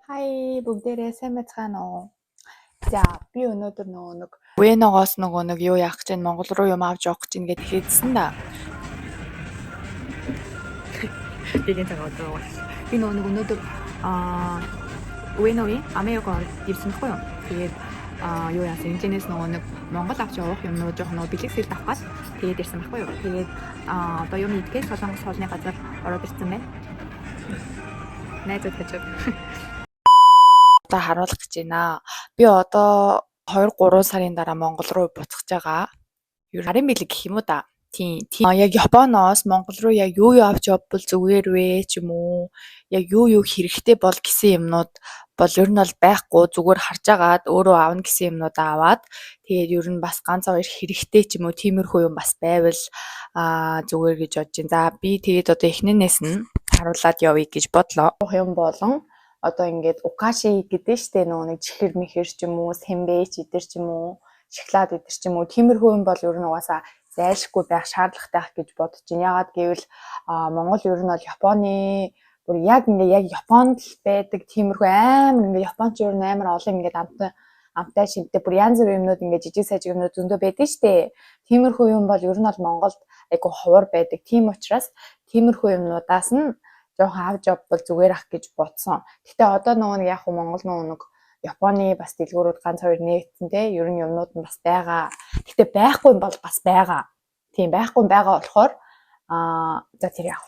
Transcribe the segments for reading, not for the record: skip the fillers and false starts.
Хай бүгдээрээ сайн байцгаана уу? За би өнөөдөр нэг Уэногоос нэг юу яах гэж Монгол руу юм авч явах гэж ингээд хэлсэн да. Тэгээд байгаа одоо би нэг өнөөдөр Уэногийн Америкоор ирсэн байхгүй юу? Тэгээд юу яасан энэс нэг Монгол авч явах юмнууд жоохон бэлэг сэлд авахад тэгээд ирсэн байхгүй юу? Тэгээд одоо юм идгээд Солонгос хоолны газар ороод ирсэн байна. Найзууд хажууд. Одоо харуулах гэж байна. Би одоо 2-3 сарын дараа Монгол руу буцаж байгаа. Ер нь 10 милиг гэх юм уу да. Тийм. Яг Японоос Монгол руу яг юу авч явбал зүгээр вэ ч юм уу? Яг юу хэрэгтэй бол гэсэн юмнууд бол ер нь бол байхгүй зүгээр харж агаад өөрөө аавна гэсэн юмнуудаа аваад тэгээд ер нь бас ганц хоёр хэрэгтэй ч юм уу тиймэрхүү юм бас байвал зүгээр гэж бодож байна. За би тэгээд одоо эхнэнээс нь харуулад явъя гэж бодлоо. Юм болон одоо ингээд укаши гэдэг штэ нэг чихэр мэхэр ч юм уу, сэмбэж идэр ч юм уу, шоколад идэр ч юм уу тиймэрхүү юм бол ер нь угаасаа зайлшгүй байх шаардлагатай гэж бодож байна. Ягаад гэвэл Монгол ер нь бол Японы бүр яг Японд байдаг тиймэрхүү амар ингээд Японч ер нь амар олон ингээд амтай шинтэй бүр янз бүрийн юмнууд ингээд жижиг сажиг юмнууд зөндөө байдаг штэ. Тиймэрхүү юм бол ер нь бол Монголд айгу ховор байдаг. Тийм учраас тиймэрхүү юмнуудаас нь жоохон авч явбал зүгээр ах гэж бодсон. Гэтэ одоо нэг яг Монгол нэг Японы бас дэлгүүрүүд ганц хоёр нэгдсэн те. Ер нь юмнууд нь бас байгаа. Гэтэ байхгүй бол бас байгаа. Тийм байхгүй байгаа болохоор за тэр яг.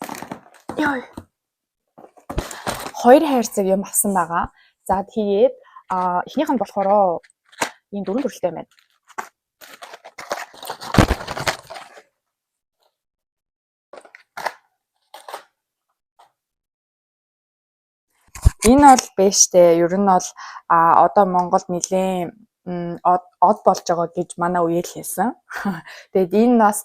Ёй. 2 хайрцаг юм авсан байгаа. За тэгээд эхнийх нь болохоор ийм 4 төрөлтэй байна. Энэ бол бэштэй. Ер нь бол одоо Монголд нэлээд од болж байгаа гэж манай үеэл хэлсэн. Тэгээд энэ бас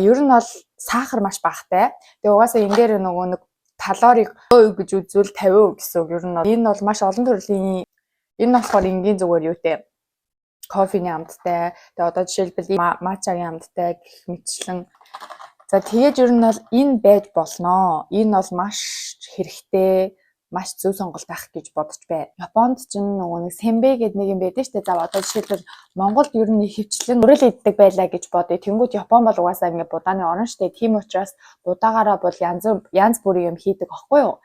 ер нь бол сахар маш багатай. Тэгээд угаасаа энэ дээр нэг калорийг гэж үзвэл 50% гэсэн үг. Ер нь энэ бол маш олон төрлийн энэ болохоор энгийн зүгээр юутэй кофений амттай. Тэгээд одоо жишээлбэл мачагийн амттай гэх мэтчлэн. За тэгээд ер нь бол энэ байж болноо. Энэ бол маш хэрэгтэй. Маш зөв сонголт байх гэж бодож байна. Японд ч нэг сэмбэ гэдэг нэг юм байдаг шүү дээ. За одоо жишээлбэл Монголд ер нь хөвчлэн өрөөл иддэг байлаа гэж бодъё. Тэнгүүд Япон бол угаасаа ингээд будааны орн шүү дээ. Тийм учраас будаагаараа бол янз бүрийн юм хийдэг аахгүй юу?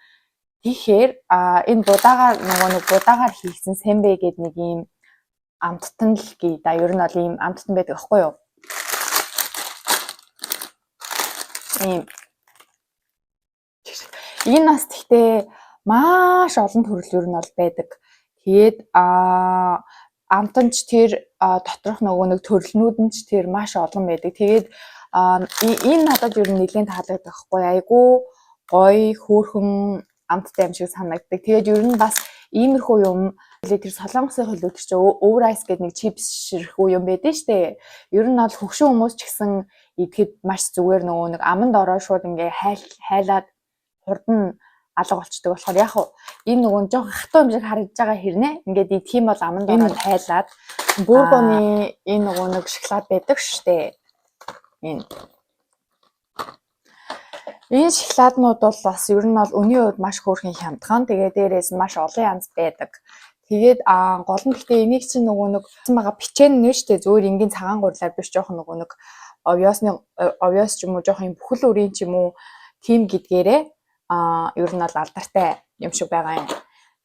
Тэгэхээр энэ будаагаар нэг будаагаар хийгдсэн сэмбэ гэдэг нэг юм амттан л гээ. Да ер нь бол ийм амттан байдаг аахгүй юу? Ийм. Энэ бас тэгтээ маш олон төрөл ер нь бол байдаг. Тэгээд амтанч тэр доторх нэг төрөлнүүд нь ч тэр маш олон байдаг. Тэгээд энэ надад ер нь нэлээд таалагддаг байхгүй айгу гоё хөөрхөн амттай юм шиг санагддаг. Тэгээд ер нь бас иймэрхүү юм тэр солонгосын хөлөг чинь Overice гэдэг нэг чипс ширхүү юм байдаг штэ. Ер нь бол хөгшин хүмүүс ч гэсэн идэхэд маш зүгээр нэг аманд ороо шууд ингээ хайлаад хурдан алга болчдөг болохоор яг энэ нөгөө жоохон хатуу юм шиг харагдаж байгаа хэрнээ ингээд тийм бол аманд ороод хайлаад бургоны энэ нөгөө нэг шоколад байдаг штэ. Энэ шоколаднууд бол бас ер нь бол өний үед маш хөөрхөн хямдхан. Тэгээ дээрээс нь маш олон янз байдаг. Тэгээд гол нь гэхдээ энийг чинь нөгөө нэг байгаа бичэн нэ штэ зөвөр энгийн цагаан гурлаар биш жоохон нөгөө нэг овёс ч юм уу жоохон бүхэл үрийн ч юм уу тийм гэдгээрээ ер нь бол алдартай юм шиг байгаа юм.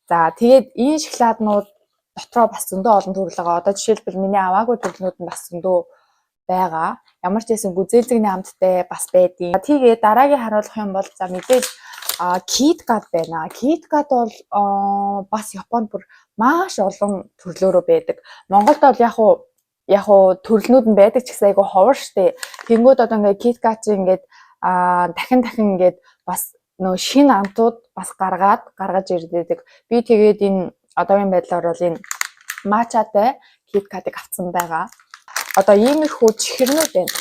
За тэгээд энэ шоколаднууд дотроо бас зөндөө олон төрөл байгаа. Одоо жишээлбэл миний аваагүй төрлнүүд нь бас зөндөө байгаа. Ямар ч байсан гүзээлзэгний амттай бас байдیں۔ Тэгээд дараагийн харуулах юм бол за мэдээж KitKat байна. KitKat бол бас Японд бүр маш олон төрлөөрөө байдаг. Монголд бол яг уу төрлнүүд нь байдаг ч гэсэн айгу ховор штэ. Тэнгүүд одоо ингээд KitKat чинь ингээд дахин ингээд бас нөө шинэ амтууд бас гаргаж ирдэг. Би тэгээд энэ одоогийн байдлаар бол энэ мачатай KitKat-ыг авсан байгаа. Одоо иймэрхүү чихэрнүүд байна.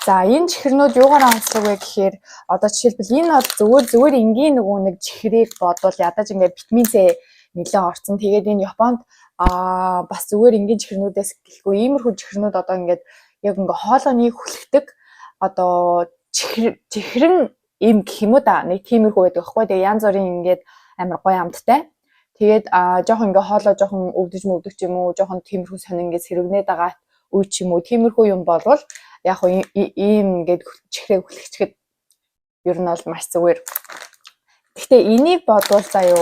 За энэ чихэрнүүд юугаар онцлог вэ гэхээр одоо жишээлбэл энэ бол зүгээр энгийн нэг чихрийг бодвол ядаж ингээд витамин С нэлээд орсон. Тэгээд энэ Японд бас зүгээр энгийн чихэрнүүдээс гэлгүй иймэрхүү чихэрнүүд одоо ингээд яг ингээ хоолойныг хүлэгдэг одоо чихрэн ийм гэх юм уу да. Нэг тиймэрхүү байдаг байхгүй. Тэгээ янз бүрийн ингээд амар гоё амттай. Тэгээд жоохон ингээ хоолоо жоохон өвдөж юм уу, жоохон тиймэрхүү сонин ингээ сэрэгнээд байгаа үе ч юм уу, тиймэрхүү юм болвол яг хуу ийм ингээд чихрээ хүлэгчэхэд ер нь бол маш зүгээр. Гэхдээ энийг бодвол заяо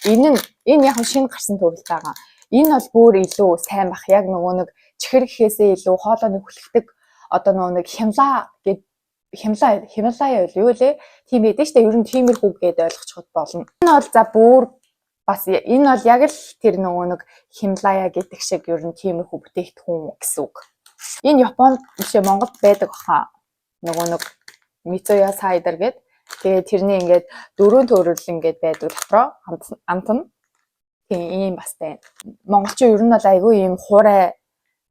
энэ яг шинэ гарсан төрөл байгаа. Энэ бол бүр илүү сайн бах. Яг нөгөө нэг чихэр гэхээсээ илүү хоолойны хүлэгдэг одоо нөгөө нэг Хималая юу лээ? Тийм байдаг шүү дээ. Ер нь тиймэрхүү гээд ойлгочиход болно. Энэ бол за бүр бас энэ бол яг л тэр нөгөө нэг Хималая гэдэг шиг ер нь тиймэрхүү бүтээгдэхүүн гэсэн үг. Энэ Японд бишээ Монголд байдаг баха. Нөгөө нэг Mitsuya Cider гэдэг. Тэгээ тэрний ингээд 4 төрөл ингээд байдаг дотроо амт нь. Тийм ийм бас байна. Монголчин ер нь бол айгүй ийм хуурай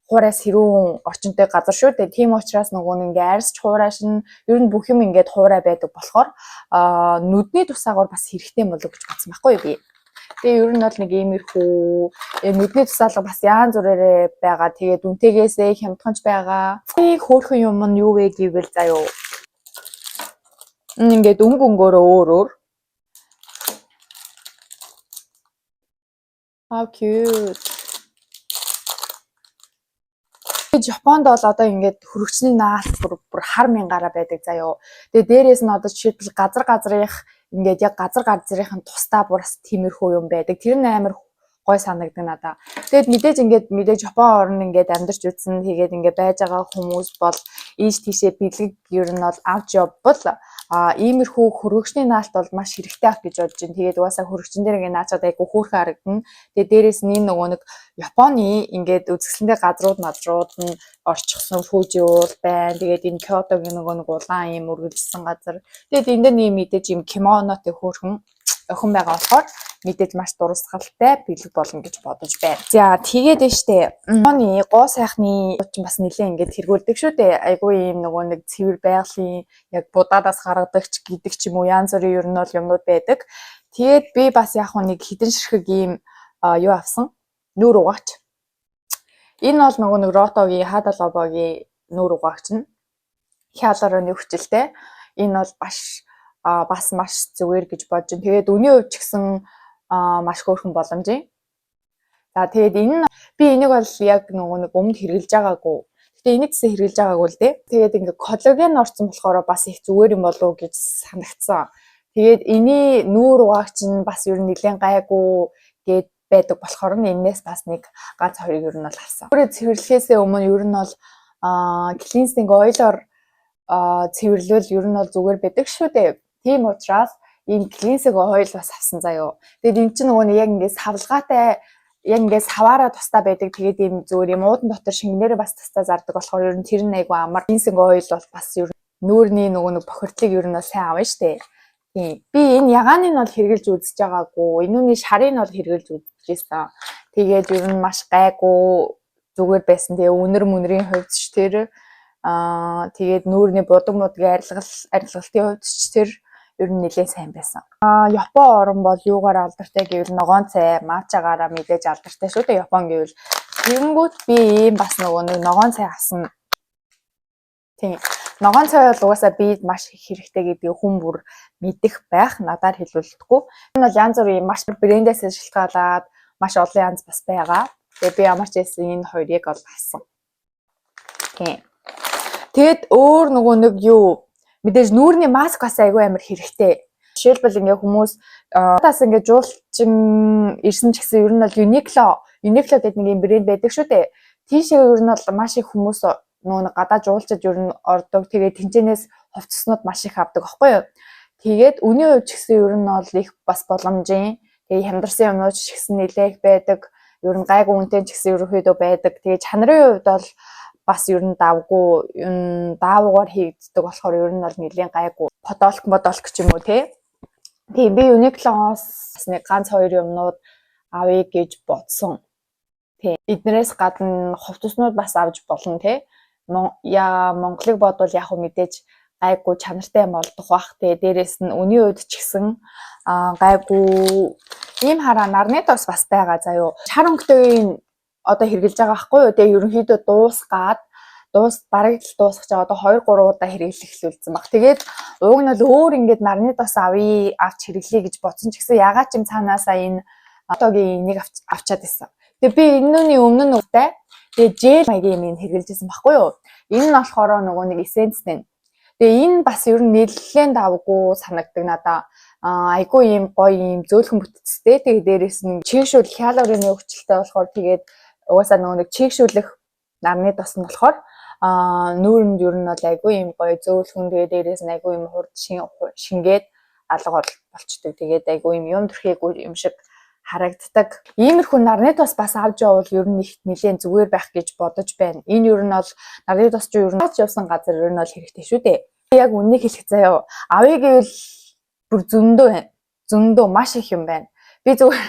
сэрүүн орчинтой газар шүү дээ. Тийм учраас нөгөө нэг ингээ арьсч хуурайшин ер нь бүх юм ингээд хуурай байдаг болохоор нүдний тусаагаар бас хэрэгтэй болов гэж бодсон байхгүй юу би. Тэгээ ер нь бол нэг иймэрхүү нүдний тусаалга бас янз бүрээрээ байгаа. Тэгээд үнтэйгээсээ хямдханч байгаа. Хөөрхөн юм нь юу вэ гэвэл заяо. Ингээд өнгөөрөө өөр. How cute. Японд бол одоо ингээд хөрөгчний наалт бүр хар мянгаараа байдаг заяо. Тэгээ дээрээс нь одоо жишээлбэл газрынх ингээд яг газрынхын тусдаа бүр бас тиймэрхүү юм байдаг. Тэр нь амар гой санагддаг надаа. Тэгээд мэдээж Япон орнд ингээд амьдарч үзсэн. Тэгээд ингээд байж байгаа хүмүүс бол ийш тийшээ бэлэг ер нь бол авч явбал иймэрхүү хөргөгчний наалт бол маш хэрэгтэй ах гэж бодож байна. Тэгээд угаасаа хөргөгчн дээр ингээд наачаад айгу хөөрхөн харагдана. Тэгээд дээрээс нь нөгөө нэг Японы ингээд үзэсгэлэнтэй газрууд нь орчихсон Фужи уул байна. Тэгээд энэ Кёотогийн нөгөө нэг улаан ийм үргэлжилсэн газар. Тэгээд энд нь мэдээж ийм кимонотой хөөрхөн охин байгаа болохоор мэдээж маш дурсгалтай бэлэг болно гэж бодож байна. За тэгээд нь штэ. Японы гоо сайхны ч бас нэлээ ингээд хэрэгүүлдэг шүү дээ. Айгүй ийм нөгөө нэг цэвэр байгалийн яг будадаас гаргадагч гэдэг ч юм уу янз бүрийн ер нь бол юмнууд байдаг. Тэгээд би бас яг нэг хідэн ширхэг ийм юу авсан. Нүур угаач. Энэ бол нөгөө нэг Ротогийн Хада лобогийн нүур угаагч нь. Хялаараа хүчилтэй. Энэ бол бас маш зүгээр гэж бодож байна. Тэгээд өний хувьд ч гэсэн маш хөөрхөн боломжийн. За тэгээд би энийг бол яг нөгөө нэг өмнө хэрэглэж байгаагүй. Гэтэ энийг гэсэн хэрэглэж байгаагүй л дээ. Тэгээд ингээ коллаген орсон болохоор бас их зүгээр юм болов уу гэж санагдсан. Тэгээд эний нүур угаагч нь бас ер нь нэлээд гайгүй гээд байдаг болохоор энэс бас нэг ганц хоёрыг ер нь бол авсан. Өөрөө цэвэрлэхээсээ өмнө ер нь бол cleansing oil-оор цэвэрлвэл ер нь бол зүгээр байдаг шүү дээ. Тийм учраас ийм cleansing oil бас авсан заяо. Тэгээд эн чинь нөгөө нэг яг ингээд савлгаатай яг ингээд саваараа тустай байдаг. Тэгээд ийм зүгээр юм уудан дотор шингэнээрээ бас тустай зардаг болохоор ер нь тэр нь айгу амар. Cleansing oil бол бас ер нь нүүрний нөгөө нэг бохирдлыг ер нь бол сайн авна штэ. Тийм. Би энэ ягааны нь бол хэрэгжилж үзэж байгаагүй. Энүүний шарыг нь бол хэрэгжилж үзчихсэн. Тэгээд ер нь маш гайгүй зүгээр байсан. Тэгээ үнэр хувьд ч тэр тэгээд нүүрний будгийн арилгалтын хувьд ч тэр ер нь нэлээд сайн байсан. Япон орн бол юугаар алдартай гэвэл ногоон цай, матчагаараа мэдээж алдартай шүү дээ. Япон гэвэл тэгэнгүүт би ийм бас нөгөө ногоон цай авсан. Тийм. Ногоон цай бол угаасаа би маш их хэрэгтэй гэдгийг хүн бүр мэдэх байх. Надаар хэлүүлдэггүй. Энэ бол янз бүрийн маш брэндээс шалтгаалаад маш олон янз бас байгаа. Тэгээ би ямар ч байсан энэ хоёрыг бол авсан. Тийм. Тэгэд өөр нөгөө нэг юу мэдээж нүүрний маск бас айгүй амар хэрэгтэй. Жишээлбэл ингээ хүмүүс тас ингээ жуулчин ирсэн ч гэсэн ер нь бол Uniqlo гэдэг нэг юм брэнд байдаг шүү дээ. Тийшээ ер нь бол маш их хүмүүс нөгөө гадаа жуулчид ер нь ордог. Тэгээд тэнцэнээс хувцснууд маш их авдаг аахгүй юу. Тэгээд үний хувьд ч гэсэн ер нь бол их бас боломжийн. Тэгээд хямдарсан юмнууд ч гэсэн нэлээх байдаг. Ер нь гайгүй үнэтэй ч гэсэн ерөөхдөө байдаг. Тэгээд чанарын хувьд бол бас ер нь даавуугаар хийгддэг болохоор ер нь бол нэлийн гайгүй подолк ч юм уу тий. Тийм би Uniqlo-оос нэг ганц хоёр юмнууд авъя гэж бодсон. Тий. Эднэрээс гадна хувцаснууд бас авч болно тий. Монголыг бодвол яг хөө мэдээж гайгүй чанартай юм болдох бах. Тэгээ дээрэс нь үний үед ч гэсэн гайгүй ийм хараа нарны тос бас байгаа заяо. Чар өнгөтэй одоо хэрглэж байгаа байхгүй юу. Тэгээ ерөнхийдөө дуусгаад бараг л дуусах гэж одоо 2-3 удаа хэрэглэх эхлүүлсэн баг. Тэгээд ууг нь бол өөр ингээд нарны тос авч хэрэглэе гэж бодсон ч гэсэн ягаад ч юм цаанаасаа энэ одоогийн энийг авчаад байсан. Тэгээд би энэний өмнө нь үгтэй тэгээд жел маягийн юм хэрэгжилжсэн байхгүй юу? Энэ нь болохоор нөгөө нэг эссенц нэ. Тэгээ энэ бас ер нь нэлээд давгүй санагдаг надаа. Айгүй юм гоё юм зөөлхөн бүтцтэй. Тэгээ дээрэс нь чигшүүл хялуурын өвчлөлтэй болохоор тэгээд угаасаа нөгөө нэг чигшүүлэх нарны тос нь болохоор нүүрэнд ер нь бол айгүй юм гоё зөөлхөн тэгээ дээрэс нь айгүй юм хурд шингээд алга болчдөг. Тэгээд айгүй юм төрхийгүй юм шиг харагддаг. Иймэрхүү нарны тос бас авч явбал ер нь их нэлээд зүгээр байх гэж бодож байна. Энэ ер нь бол нарны тос чинь ер нь явсан газар ер нь бол хэрэгтэй шүү дээ. Яг үннийг хэлэх заяа. Авъя гэвэл бүр зөндөө маш их юм байна. Би зүгээр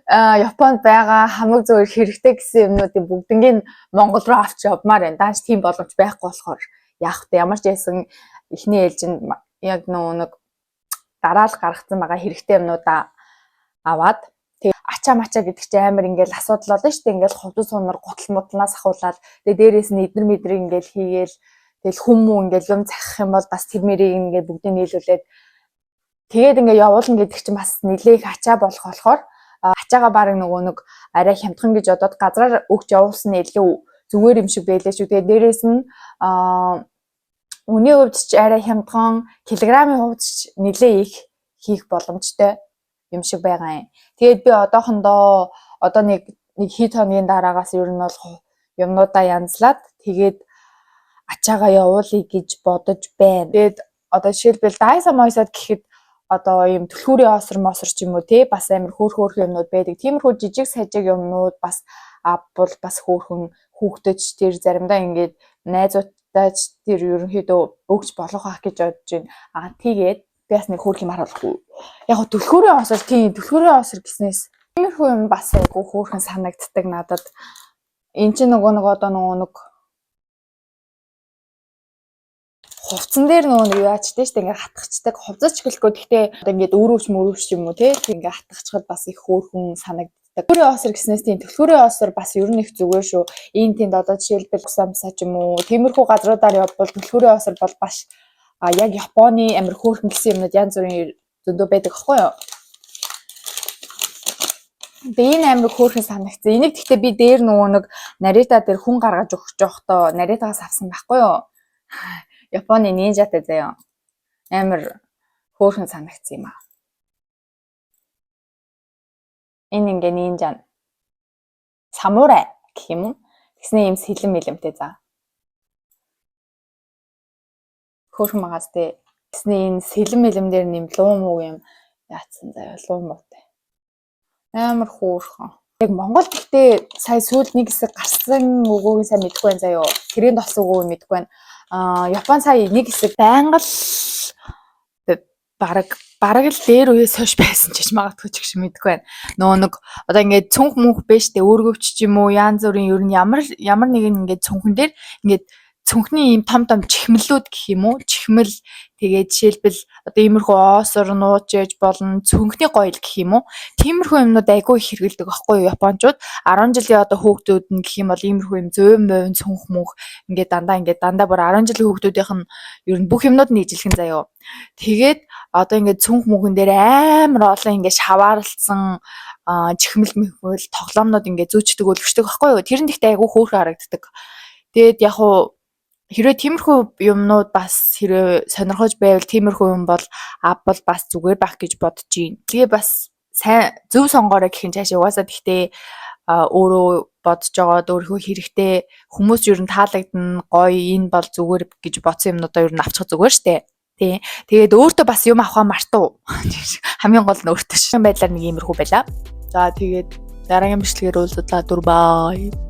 Японд байгаа хамаг зүгээр хэрэгтэй гэсэн юмнуудын бүгднийг Монгол руу авч явмаар байна. Дааш тийм боломж байхгүй болохоор яах вэ? Ямар ч байсан эхний ээлжинд яг нэг дараалал гаргацсан байгаа хэрэгтэй юмнуудаа аваад тэгээ ачаа мачаа гэдэг чинь амар ингээл асуудал болно шүү дээ. Ингээл хувцас сунар гутал мудлнаас ахуулаад тэгээ дээрээс нь эднэр мэдрэг ингээл хийгээл тэгэл хүмүүн ингээл юм захих юм бол бас тэр мэрийг ингээл бүгдийг нийлүүлээд тэгээд ингээ явуулна гэдэг чинь бас нэлээх ачаа болохоор ачаага баг нөгөө нэг арай хямдхан гэж одоод газраар өгч явуулсан нь илүү зүгээр юм шиг байлээ шүү. Тэгээд дээрээс нь үний хувьд ч арай хямдхан, килограммын хувьд ч нэлээ их хийх боломжтой юм шиг байгаа юм. Тэгээд би одоохондоо нэг хэд хоногийн дараагаас ер нь бол юмнуудаа янзлаад тэгээд ачаагаа явуулъя гэж бодож байна. Тэгээд одоо жишээлбэл дайса мойсод гэхэд одоо ийм түлхүүрийн осор ч юм уу тий бас амар хөөх юмнууд байдаг. Тиймэрхүү жижиг сажиг юмнууд бас авбал бас хөөхөн хүүхдэд тэр заримдаа ингээд найзуудтай тэр ерөнхийдөө өгч болох ах гэж бодож байна. Тэгээд би бас нэг хөөх юм харуулахгүй. Яг түлхүүрийн осор гэснээс тиймэрхүү юм бас айгу хөөхөн санагддаг надад. Энд чинь нөгөө нэг хувцсан дээр нөгөө яачтай шүү дээ ингээ хатгачдаг хувцас ч гэлэхгүй гэхдээ одоо ингээд өрөвч юм уу те ингээ хатгачхад бас их хөөрхөн санагддаг. Түлхүүрийн осор гэснээс тийм түлхүүрийн осор бас ер нь их зүгээр шүү. Ийм тэнд одоо жишээлбэл самсаа ч юм уу тиймэрхүү газруудаар явбал түлхүүрийн осор бол бас яг Японы амир хөөрхөн гэсэн юмнууд янз бүрийн зөндөө байдаг аахгүй юу? Тэгээ энэ амир хөөрхөн санагдсан. Энийг гэхдээ би дээр нөгөө нэг нарита дээр хүн гаргаж өгч явахдаа наритагаас авсан байхгүй юу? Японы нинжатай заяа. Амар хөөрхөн санагдсан юм аа. Энэ ингээ нинжа. Самурай гэх юм уу? Тэгснэ юм сэлэн мэлэмтэй заа. Хөөрхөн магаас тэ. Тэгснэ энэ сэлэн мэлэмдэр нэм луу муу юм яатсан заяа луу муутай. Амар хөөрхөн. Яг Монгол гэхдээ сая сүүлд нэг хэсэг гарсан өгөөг сайн мэдэхгүй байна заяа. Тэрийн товс өгөөг мэдэхгүй байна. Япон сая нэг хэсэг байнга л бараг л дээр үеэс хойш байсан ч гэж магадгүй ч гэж мэдэхгүй байна. Нөгөө нэг одоо ингээд цүнх мөнх биш тэ өөргөвч ч юм уу янз бүрийн ер нь ямар нэгэн ингээд цүнхэн дээр ингээд цүнхний ийм том чихмэлүүд гэх юм уу? Чихмэл тэгээд жишээлбэл одоо иймэрхүү оосор нууж яж болно цүнхний гоёл гэх юм уу? Тиймэрхүү юмнууд айгүй их хэрэгэлдэг байхгүй юу Япончууд 10 жилийн одоо хүүхдүүд нь гэх юм бол иймэрхүү юм 100% цүнх мөнх ингээд дандаа бүр 10 жилийн хүүхдүүдийнх нь ер нь бүх юмнууд нь ижилхэн заяа. Тэгээд одоо ингээд цүнх мөнхөн дээр амар олон ингээд шаваарлцсан чихмэл мэхвэл тоглоомнууд ингээд зүүчдэг өлгчдөг байхгүй юу? Тэр нь ихтэй айгүй хөөрхөн харагддаг. Тэгээд яг уу хэрвээ тиймэрхүү юмнууд бас хэрвээ сонирхож байвал тиймэрхүү юм бол авбал бас зүгээр байх гэж бодож байна. Тэгээ бас сайн зөв сонгоорой гэх юм цаашаа угаасаа гэхдээ өөрөө бодож байгаа өөрийнхөө хэрэгтэй хүмүүс ер нь таалагдана гоё энэ бол зүгээр гэж бодсон юмнуудаа ер нь авчих зүгээр штэ. Тий. Тэгээд өөртөө бас юм авахаа мартав. Хамгийн гол нь өөртөө шинэ байдлаар нэг иймэрхүү байла. За тэгээд дараагийн бичлэгээр уулзлаа. Дүр бай.